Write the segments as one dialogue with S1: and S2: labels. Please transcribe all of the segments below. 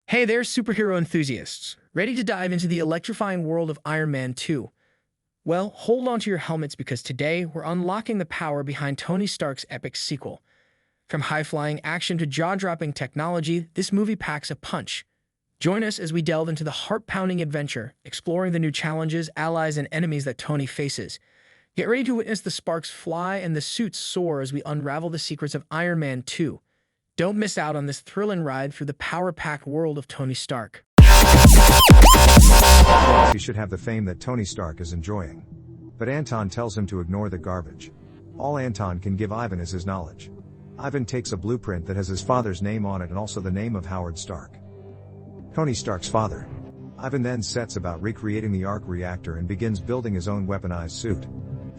S1: Hey there, superhero enthusiasts. Ready to dive into the electrifying world of Iron Man 2? Well, hold on to your helmets because today we're unlocking the power behind Tony Stark's epic sequel. From high-flying action to jaw-dropping technology, this movie packs a punch. Join us as we delve into the heart-pounding adventure, exploring the new challenges, allies, and enemies that Tony faces. Get ready to witness the sparks fly and the suits soar as we unravel the secrets of Iron Man 2. Don't miss out on this thrilling ride through the power-packed world of Tony Stark.
S2: He should have the fame that Tony Stark is enjoying. But Anton tells him to ignore the garbage. All Anton can give Ivan is his knowledge. Ivan takes a blueprint that has his father's name on it and also the name of Howard Stark, Tony Stark's father. Ivan then sets about recreating the arc reactor and begins building his own weaponized suit.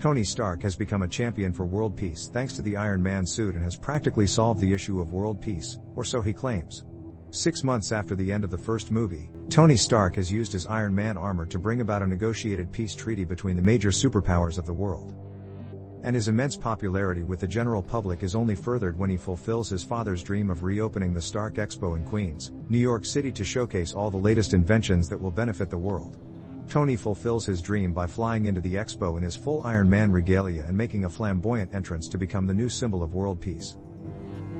S2: Tony Stark has become a champion for world peace thanks to the Iron Man suit and has practically solved the issue of world peace, or so he claims. 6 months after the end of the first movie, Tony Stark has used his Iron Man armor to bring about a negotiated peace treaty between the major superpowers of the world. And his immense popularity with the general public is only furthered when he fulfills his father's dream of reopening the Stark Expo in Queens, New York City to showcase all the latest inventions that will benefit the world. Tony fulfills his dream by flying into the expo in his full Iron Man regalia and making a flamboyant entrance to become the new symbol of world peace.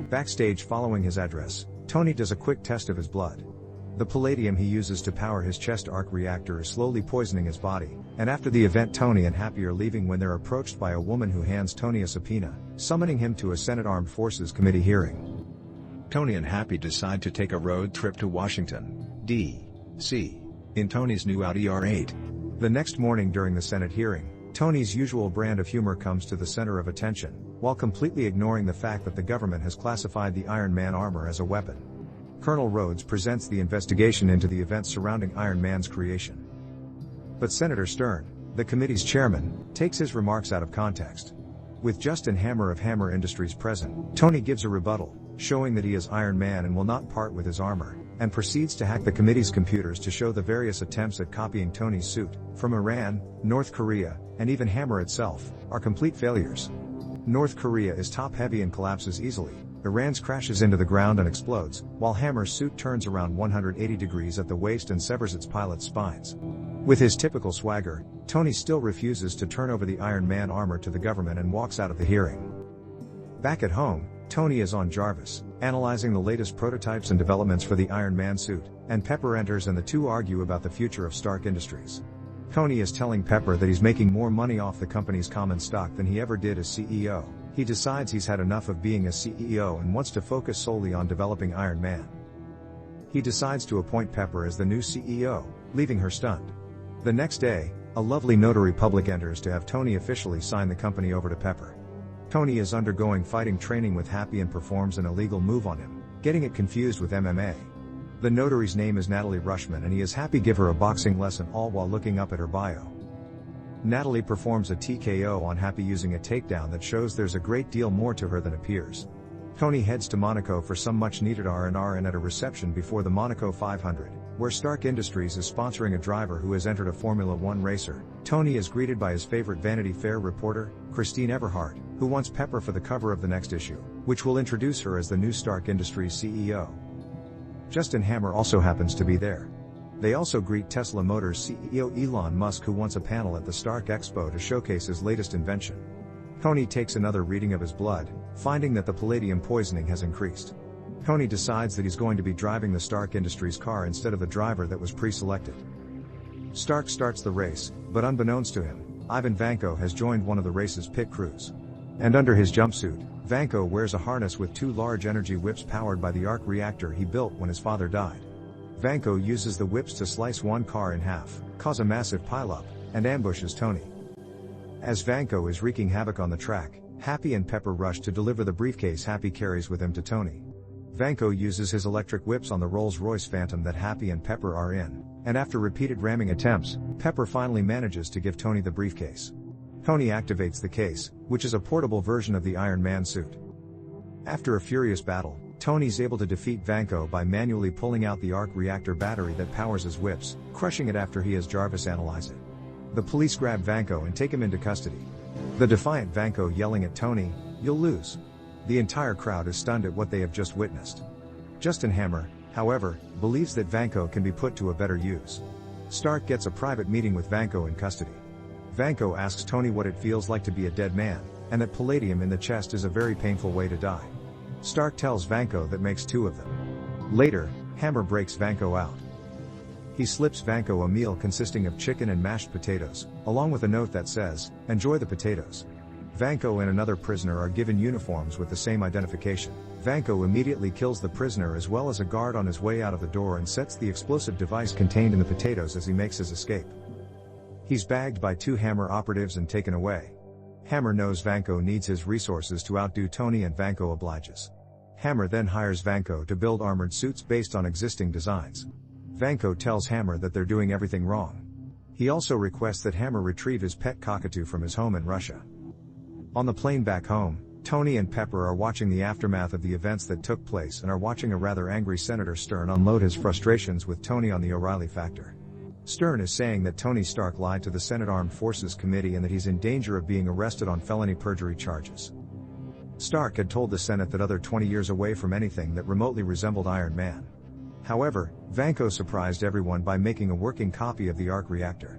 S2: Backstage following his address, Tony does a quick test of his blood. The palladium he uses to power his chest arc reactor is slowly poisoning his body, and after the event Tony and Happy are leaving when they're approached by a woman who hands Tony a subpoena, summoning him to a Senate Armed Forces Committee hearing.
S3: Tony and Happy decide to take a road trip to Washington, D.C. in Tony's new Audi R8.
S2: The next morning during the Senate hearing, Tony's usual brand of humor comes to the center of attention, while completely ignoring the fact that the government has classified the Iron Man armor as a weapon. Colonel Rhodes presents the investigation into the events surrounding Iron Man's creation. But Senator Stern, the committee's chairman, takes his remarks out of context. With Justin Hammer of Hammer Industries present, Tony gives a rebuttal, showing that he is Iron Man and will not part with his armor, and proceeds to hack the committee's computers to show the various attempts at copying Tony's suit, from Iran, North Korea, and even Hammer itself, are complete failures. North Korea is top-heavy and collapses easily. Iran's crashes into the ground and explodes, while Hammer's suit turns around 180 degrees at the waist and severs its pilot's spines. With his typical swagger, Tony still refuses to turn over the Iron Man armor to the government and walks out of the hearing. Back at home, Tony is on Jarvis, analyzing the latest prototypes and developments for the Iron Man suit, and Pepper enters and the two argue about the future of Stark Industries. Tony is telling Pepper that he's making more money off the company's common stock than he ever did as CEO. He decides he's had enough of being a CEO and wants to focus solely on developing Iron Man. He decides to appoint Pepper as the new CEO, leaving her stunned. The next day, a lovely notary public enters to have Tony officially sign the company over to Pepper. Tony is undergoing fighting training with Happy and performs an illegal move on him, getting it confused with MMA. The notary's name is Natalie Rushman and he is Happy give her a boxing lesson all while looking up at her bio. Natalie performs a TKO on Happy using a takedown that shows there's a great deal more to her than appears. Tony heads to Monaco for some much needed R&R and at a reception before the Monaco 500, where Stark Industries is sponsoring a driver who has entered a Formula One racer. Tony is greeted by his favorite Vanity Fair reporter, Christine Everhart, who wants Pepper for the cover of the next issue, which will introduce her as the new Stark Industries CEO. Justin Hammer also happens to be there. They also greet Tesla Motors CEO Elon Musk, who wants a panel at the Stark Expo to showcase his latest invention. Tony takes another reading of his blood, finding that the palladium poisoning has increased. Tony decides that he's going to be driving the Stark Industries car instead of the driver that was pre-selected. Stark starts the race, but unbeknownst to him, Ivan Vanko has joined one of the race's pit crews. And under his jumpsuit, Vanko wears a harness with two large energy whips powered by the arc reactor he built when his father died. Vanko uses the whips to slice one car in half, cause a massive pileup, and ambushes Tony. As Vanko is wreaking havoc on the track, Happy and Pepper rush to deliver the briefcase Happy carries with him to Tony. Vanko uses his electric whips on the Rolls-Royce Phantom that Happy and Pepper are in, and after repeated ramming attempts, Pepper finally manages to give Tony the briefcase. Tony activates the case, which is a portable version of the Iron Man suit. After a furious battle, Tony's able to defeat Vanko by manually pulling out the arc reactor battery that powers his whips, crushing it after he has Jarvis analyze it. The police grab Vanko and take him into custody. The defiant Vanko yelling at Tony, "You'll lose." The entire crowd is stunned at what they have just witnessed. Justin Hammer, However, believes that Vanko can be put to a better use. Stark gets a private meeting with Vanko in custody. Vanko asks Tony what it feels like to be a dead man, and that palladium in the chest is a very painful way to die. Stark tells Vanko that makes two of them. Later, Hammer breaks Vanko out. He slips Vanko a meal consisting of chicken and mashed potatoes, along with a note that says, "Enjoy the potatoes." Vanko and another prisoner are given uniforms with the same identification. Vanko immediately kills the prisoner as well as a guard on his way out of the door and sets the explosive device contained in the potatoes as he makes his escape. He's bagged by two Hammer operatives and taken away. Hammer knows Vanko needs his resources to outdo Tony and Vanko obliges. Hammer then hires Vanko to build armored suits based on existing designs. Vanko tells Hammer that they're doing everything wrong. He also requests that Hammer retrieve his pet cockatoo from his home in Russia. On the plane back home, Tony and Pepper are watching the aftermath of the events that took place and are watching a rather angry Senator Stern unload his frustrations with Tony on the O'Reilly factor. Stern is saying that Tony Stark lied to the Senate Armed Forces Committee and that he's in danger of being arrested on felony perjury charges. Stark had told the Senate that other 20 years away from anything that remotely resembled Iron Man. However, Vanko surprised everyone by making a working copy of the arc reactor.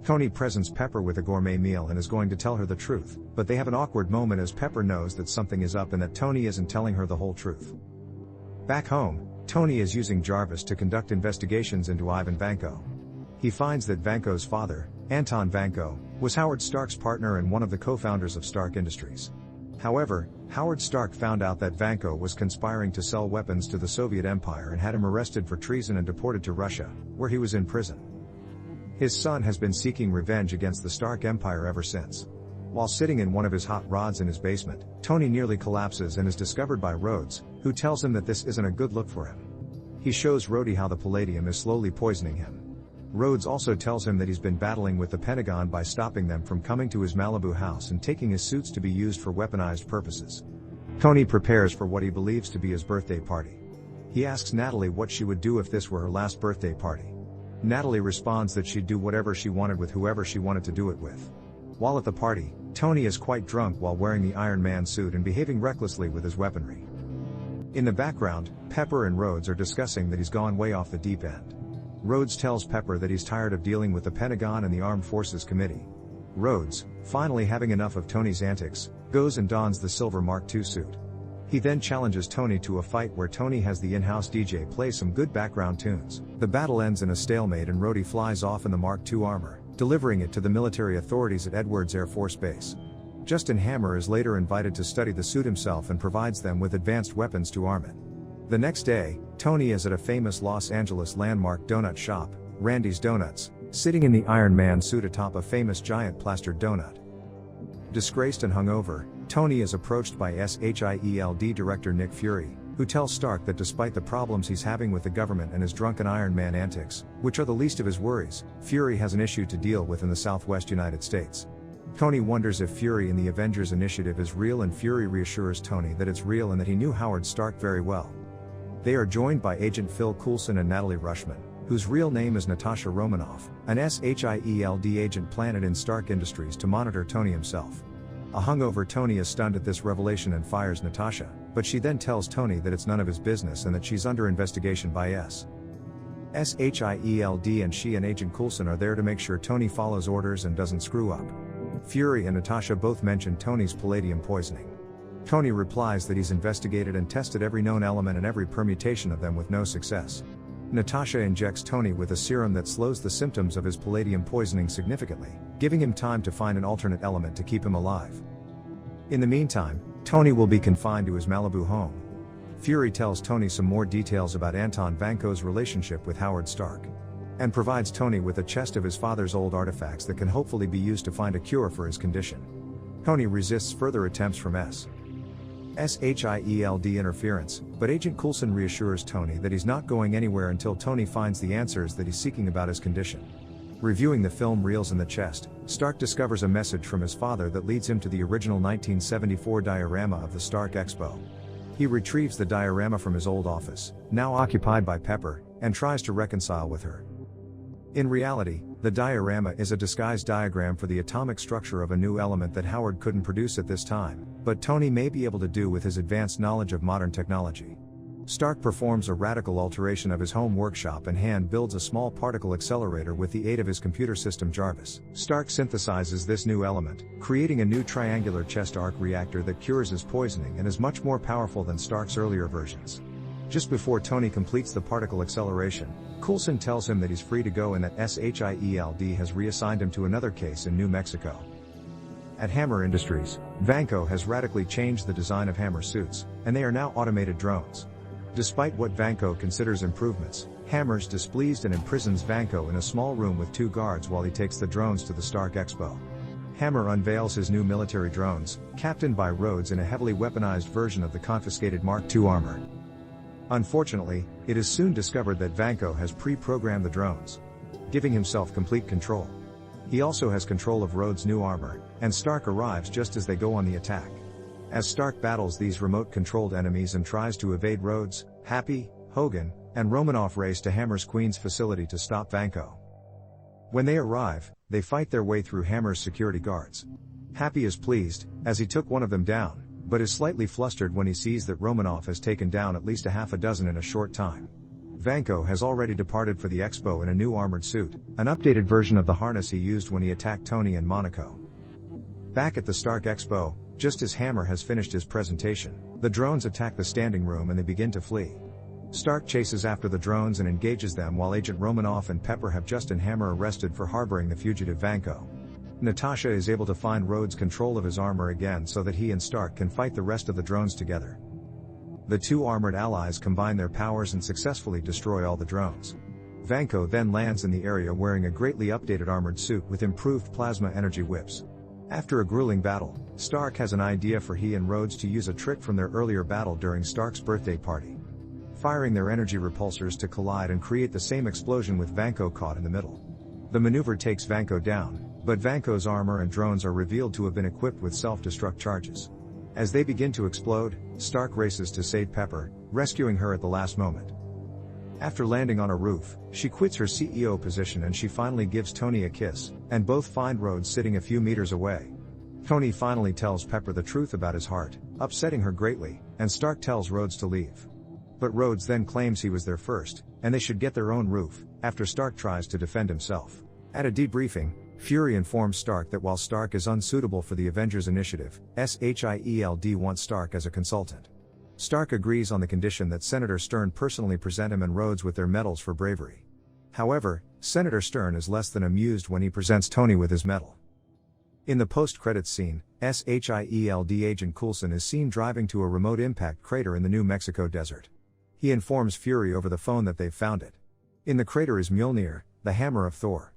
S2: Tony presents Pepper with a gourmet meal and is going to tell her the truth, but they have an awkward moment as Pepper knows that something is up and that Tony isn't telling her the whole truth. Back home, Tony is using Jarvis to conduct investigations into Ivan Vanko. He finds that Vanko's father, Anton Vanko, was Howard Stark's partner and one of the co-founders of Stark Industries. However, Howard Stark found out that Vanko was conspiring to sell weapons to the Soviet Empire and had him arrested for treason and deported to Russia, where he was in prison. His son has been seeking revenge against the Stark Empire ever since. While sitting in one of his hot rods in his basement, Tony nearly collapses and is discovered by Rhodes, who tells him that this isn't a good look for him. He shows Rhodey how the palladium is slowly poisoning him. Rhodes also tells him that he's been battling with the Pentagon by stopping them from coming to his Malibu house and taking his suits to be used for weaponized purposes. Tony prepares for what he believes to be his birthday party. He asks Natalie what she would do if this were her last birthday party. Natalie responds that she'd do whatever she wanted with whoever she wanted to do it with. While at the party, Tony is quite drunk while wearing the Iron Man suit and behaving recklessly with his weaponry. In the background, Pepper and Rhodes are discussing that he's gone way off the deep end. Rhodes tells Pepper that he's tired of dealing with the Pentagon and the Armed Forces Committee. Rhodes, finally having enough of Tony's antics, goes and dons the silver Mark II suit. He then challenges Tony to a fight where Tony has the in-house DJ play some good background tunes. The battle ends in a stalemate and Rhodey flies off in the Mark II armor, delivering it to the military authorities at Edwards Air Force Base. Justin Hammer is later invited to study the suit himself and provides them with advanced weapons to arm it. The next day, Tony is at a famous Los Angeles landmark donut shop, Randy's Donuts, sitting in the Iron Man suit atop a famous giant plastered donut. Disgraced and hungover, Tony is approached by S.H.I.E.L.D. director Nick Fury, who tells Stark that despite the problems he's having with the government and his drunken Iron Man antics, which are the least of his worries, Fury has an issue to deal with in the Southwest United States. Tony wonders if Fury in the Avengers Initiative is real and Fury reassures Tony that it's real and that he knew Howard Stark very well. They are joined by Agent Phil Coulson and Natalie Rushman, whose real name is Natasha Romanoff, an S.H.I.E.L.D. agent planted in Stark Industries to monitor Tony himself. A hungover Tony is stunned at this revelation and fires Natasha, but she then tells Tony that it's none of his business and that she's under investigation by S.H.I.E.L.D. and she and Agent Coulson are there to make sure Tony follows orders and doesn't screw up. Fury and Natasha both mention Tony's palladium poisoning. Tony replies that he's investigated and tested every known element and every permutation of them with no success. Natasha injects Tony with a serum that slows the symptoms of his palladium poisoning significantly, giving him time to find an alternate element to keep him alive. In the meantime, Tony will be confined to his Malibu home. Fury tells Tony some more details about Anton Vanko's relationship with Howard Stark, and provides Tony with a chest of his father's old artifacts that can hopefully be used to find a cure for his condition. Tony resists further attempts from S.H.I.E.L.D. interference, but Agent Coulson reassures Tony that he's not going anywhere until Tony finds the answers that he's seeking about his condition. Reviewing the film reels in the chest, Stark discovers a message from his father that leads him to the original 1974 diorama of the Stark Expo. He retrieves the diorama from his old office, now occupied by Pepper, and tries to reconcile with her. In reality, the diorama is a disguised diagram for the atomic structure of a new element that Howard couldn't produce at this time, but Tony may be able to do with his advanced knowledge of modern technology. Stark performs a radical alteration of his home workshop and hand builds a small particle accelerator with the aid of his computer system Jarvis. Stark synthesizes this new element, creating a new triangular chest arc reactor that cures his poisoning and is much more powerful than Stark's earlier versions. Just before Tony completes the particle acceleration, Coulson tells him that he's free to go and that S.H.I.E.L.D has reassigned him to another case in New Mexico. At Hammer Industries, Vanko has radically changed the design of Hammer suits, and they are now automated drones. Despite what Vanko considers improvements, Hammer's displeased and imprisons Vanko in a small room with 2 guards while he takes the drones to the Stark Expo. Hammer unveils his new military drones, captained by Rhodes in a heavily weaponized version of the confiscated Mark II armor. Unfortunately, it is soon discovered that Vanko has pre-programmed the drones, giving himself complete control. He also has control of Rhodes' new armor, and Stark arrives just as they go on the attack. As Stark battles these remote-controlled enemies and tries to evade Rhodes, Happy, Hogan, and Romanoff race to Hammer's Queen's facility to stop Vanko. When they arrive, they fight their way through Hammer's security guards. Happy is pleased, as he took one of them down, but is slightly flustered when he sees that Romanoff has taken down at least a half a dozen in a short time. Vanko has already departed for the expo in a new armored suit, an updated version of the harness he used when he attacked Tony and Monaco. Back at the Stark Expo, just as Hammer has finished his presentation, the drones attack the standing room and they begin to flee. Stark chases after the drones and engages them while Agent Romanoff and Pepper have Justin Hammer arrested for harboring the fugitive Vanko. Natasha is able to find Rhodes' control of his armor again so that he and Stark can fight the rest of the drones together. The 2 armored allies combine their powers and successfully destroy all the drones. Vanko then lands in the area wearing a greatly updated armored suit with improved plasma energy whips. After a grueling battle, Stark has an idea for he and Rhodes to use a trick from their earlier battle during Stark's birthday party, firing their energy repulsors to collide and create the same explosion with Vanko caught in the middle. The maneuver takes Vanko down, but Vanko's armor and drones are revealed to have been equipped with self-destruct charges. As they begin to explode, Stark races to save Pepper, rescuing her at the last moment. After landing on a roof, she quits her CEO position and she finally gives Tony a kiss, and both find Rhodes sitting a few meters away. Tony finally tells Pepper the truth about his heart, upsetting her greatly, and Stark tells Rhodes to leave. But Rhodes then claims he was there first, and they should get their own roof, after Stark tries to defend himself. At a debriefing, Fury informs Stark that while Stark is unsuitable for the Avengers Initiative, S.H.I.E.L.D wants Stark as a consultant. Stark agrees on the condition that Senator Stern personally present him and Rhodes with their medals for bravery. However, Senator Stern is less than amused when he presents Tony with his medal. In the post-credits scene, S.H.I.E.L.D agent Coulson is seen driving to a remote impact crater in the New Mexico desert. He informs Fury over the phone that they've found it. In the crater is Mjolnir, the hammer of Thor.